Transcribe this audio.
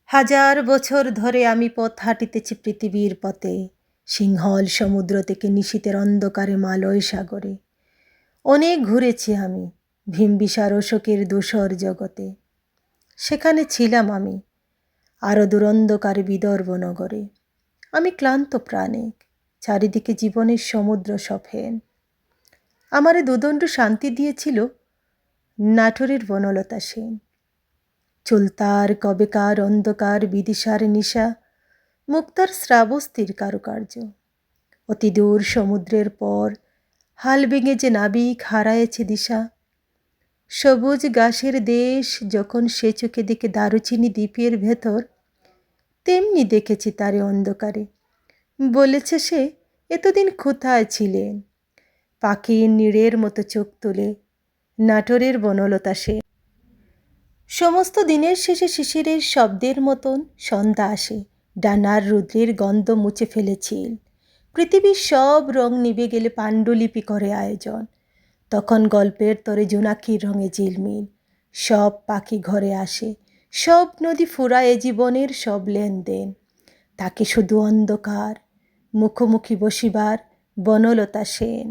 হাজার বছর ধরে আমি পথ হাঁটিতেছি পৃথিবীর পথে, সিংহল সমুদ্র থেকে নিশীথের অন্ধকারে মালয় সাগরে। অনেক ঘুরেছি আমি ভীমবিসার অশোকের ধূসর জগতে। সেখানে ছিলাম আমি আরো দুরন্ধকার বিদর্ভ নগরে। আমি ক্লান্ত প্রাণিক, চারিদিকে জীবনের সমুদ্র সফেন। আমারে দুদণ্ড শান্তি দিয়েছিল নাটোরের বনলতা সেন। চুলতার কবেকার অন্ধকার বিদিশার নিশা, মুক্তার শ্রাবস্তির কারুকার্য। অতি দূর সমুদ্রের পর হাল ভেঙে যে নাবিক হারায়েছে দিশা। সবুজ ঘাসের দেশ যখন সে চোখে দেখে দারুচিনি দ্বীপের ভেতর, তেমনি দেখেছি তারে অন্ধকারে। বলেছে সে এতদিন কোথায় ছিলেন, পাখির নীড়ের মতো চোখ তুলে নাটোরের বনলতা সে। সমস্ত দিনের শেষে শিশিরের শব্দের মতন সন্ধ্যা আসে, ডানার রুদ্রের গন্ধ মুছে ফেলেছিল। পৃথিবীর সব রং নিভে গেলে পাণ্ডুলিপি করে আয়োজন। তখন গল্পের তরে জোনাকির রঙে ঝিলমিল। সব পাখি ঘরে আসে, সব নদী ফুরায় জীবনের সব লেনদেন। তাকে শুধু অন্ধকার, মুখোমুখি বসিবার বনলতা সেন।